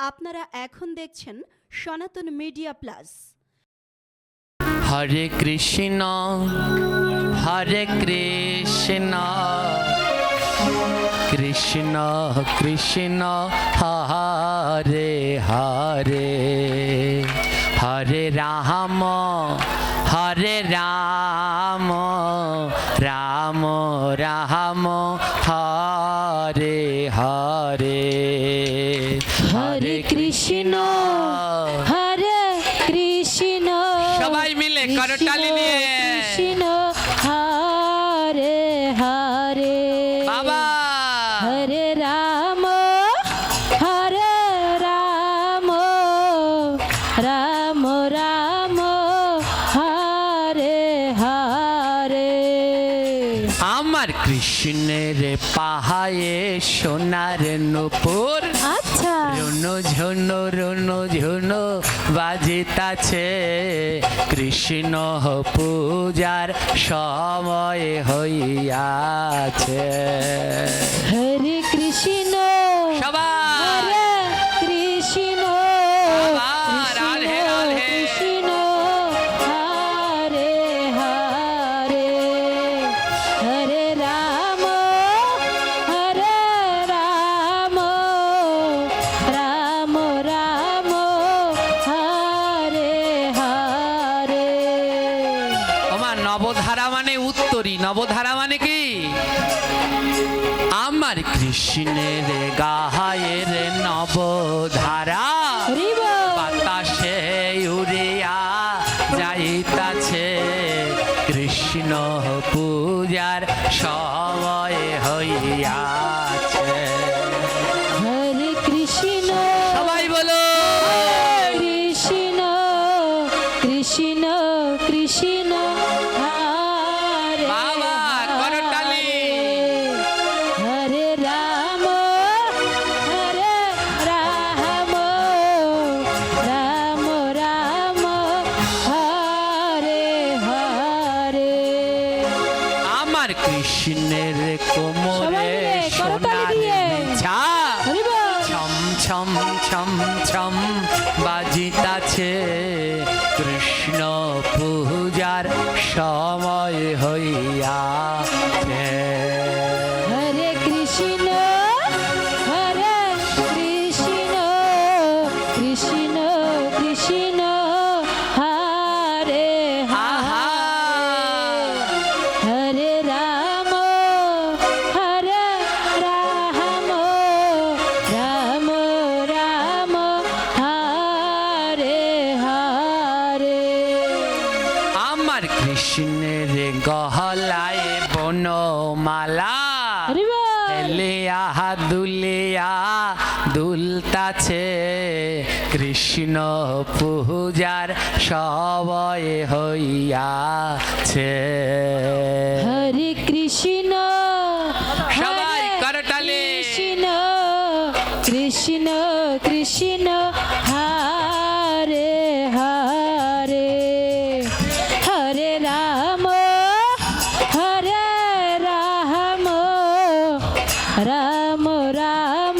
আপনারা এখন দেখছেন সনাতন মিডিয়া প্লাস। হরে কৃষ্ণ কৃষ্ণ কৃষ্ণ হরে হরে, হরে রাম রাম রাম হরে হরে, হরে কৃষ্ণ সবাই মিলে করতালি নিয়ে কৃষ্ণ হরে হরে, বাবা হরে রাম রাম রাম হরে হরে। আমার কৃষ্ণের পাহায়ে সোনার নূপুর, আচ্ছা রুনো ঝুনো বাজিতাছে, কৃষ্ণ পূজার সময় হইয়াছে। হরে কৃষ্ণ সবাই হরে কৃষ্ণ রাধে রাধে। কৃষ্ণ হরে হরে, হরে রাম রাম রাম হরে হরে। আমার নবধারা মানে উত্তরী, নবধারা মানে কি? আমার কৃষ্ণের গায়ের নবধারা বাতাসে উড়িয়া যাইতাছে, কৃষ্ণ পূজার সময় হইয়াছে। হরে কৃষ্ণ সবাই বলো কৃষ্ণ কৃষ্ণ কৃষ্ণ হরে বাবা, করতালি। হরে রাম রাম রাম হরে হরে। আমার কৃষ্ণের কোমরে সবাই মিলে করতালি সোনার দিয়ে। বিছা, হরি বল। ছম ছম ছম ছম বাজিতাছে, কৃষ্ণ পূজার সময় হইয়াছে। হরে কৃষ্ণ কৃষ্ণ কৃষ্ণ হরে আহা, হরে রাম রাম রাম হরে হরে। আমার কৃষ্ণের গহলায় বনমালা, হরি বল। হেলিয়া দুলিয়া দুলতাছে, কৃষ্ণ পূজার সময় হইয়াছে। হরে কৃষ্ণ সবাই করতালি। কৃষ্ণ কৃষ্ণ কৃষ্ণ হরে হরে, হরে রাম রাম রাম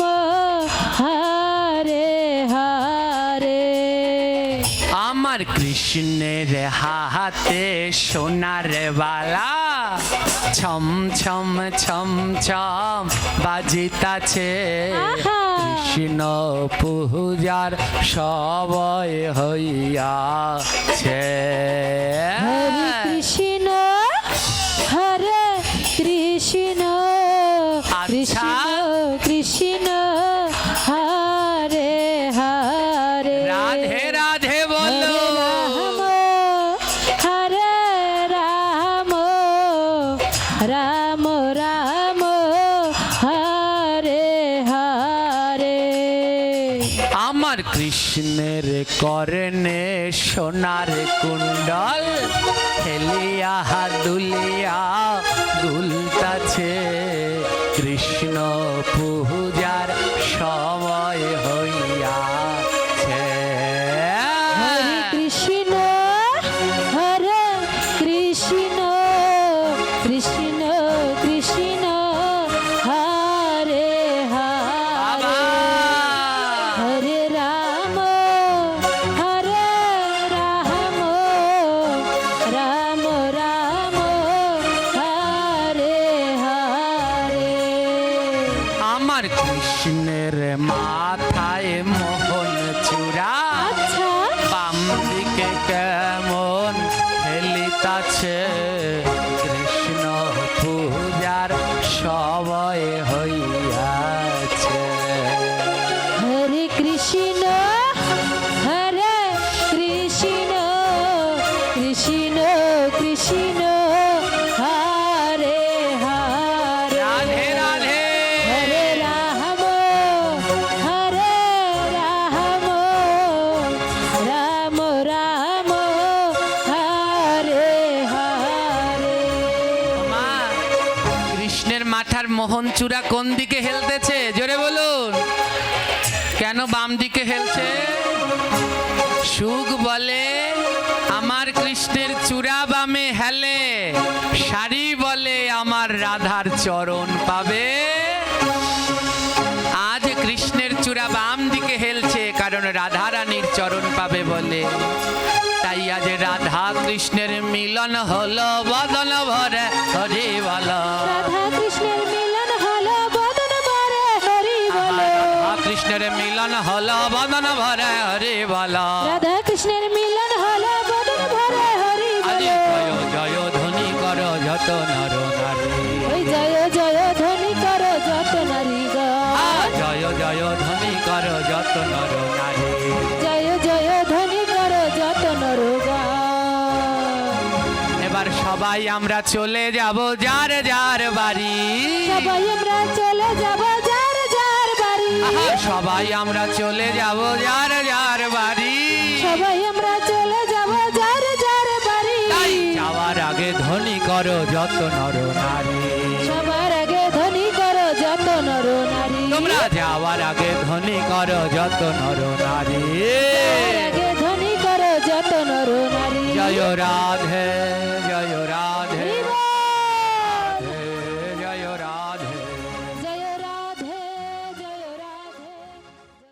হরে হরে। আমার কৃষ্ণের হাতে সোনার বালা, ছম ছম ছম ছম বাজিতাছে, আহা। কৃষ্ণ পূজার সময় হইয়াছে। হরে কৃষ্ণ কৃষ্ণ আচ্ছা। কৃষ্ণ হরে হরে। রাধে রাধে বলো। হরে রাম রাম রাম হরে হরে। আমার কৃষ্ণের কর্ণে সোনার কুণ্ডল, হেলিয়া দুলিয়া দুলতাছে, কৃষ্ণ পূজার সময় হইয়াছে। হরে কৃষ্ণ কৃষ্ণ কৃষ্ণ হরে হরে, বাবা, হরে মাথায় মোহন চূড়া আচ্ছা বাম দিকে কেমন হেলিতাছে কৃষ্ণ পূজার সময় হইয়াছে। হরে কৃষ্ণ হরে কৃষ্ণ কৃষ্ণ কৃষ্ণ হরে হরে রাধে রাধে হরে রাম হরে রাম রাম রাম হরে হরে মা, কৃষ্ণের মাথার মোহন চূড়া কোন দিকে হেলতেছে জোরে বলুন। কেন বাম দিকে হেলছে? সুখ বলে আমার কৃষ্ণের চূড়া বামে হেলে, শাড়ি বলে আমার রাধার চরণ পাবে। আজ কৃষ্ণের চূড়া বাম দিকে হেলছে কারণ রাধা রানীর চরণ পাবে বলে। তাই আজ রাধা কৃষ্ণের মিলন হলো বদন ভরে হরি বল। রাধা কৃষ্ণের মিলন হলো বদন ভরে হরি বলো রাধা কৃষ্ণের মিলন হলো বদন ভরে হরি বল। রাধা কৃষ্ণের মিলন হলো বদন ভরে হরি আজ বলো জয় জয় ধ্বনি কর যত নর নারী। ওই জয় জয় ধ্বনি করো যত নারী জয় জয় ধ্বনি কর যত নর নারী। জয় জয় ধ্বনি করো যত নর এবার সবাই আমরা চলে যাব যার যার বাড়ি। সবাই আমরা চলে যাব যার যার বাড়ি সবাই আমরা চলে যাব যার যার বাড়ি। সবাই আমরা চলে যাব যার যার বাড়ি তাই যাওয়ার আগে ধ্বনি করো যত নর নারী। সবার আগে ধ্বনি করো যত নর নারী তোমরা যাওয়ার আগে ধ্বনি করো যত নর নারী। সবার আগে ধ্বনি করো যত নর নারী জয় রাধে জয় রাধে।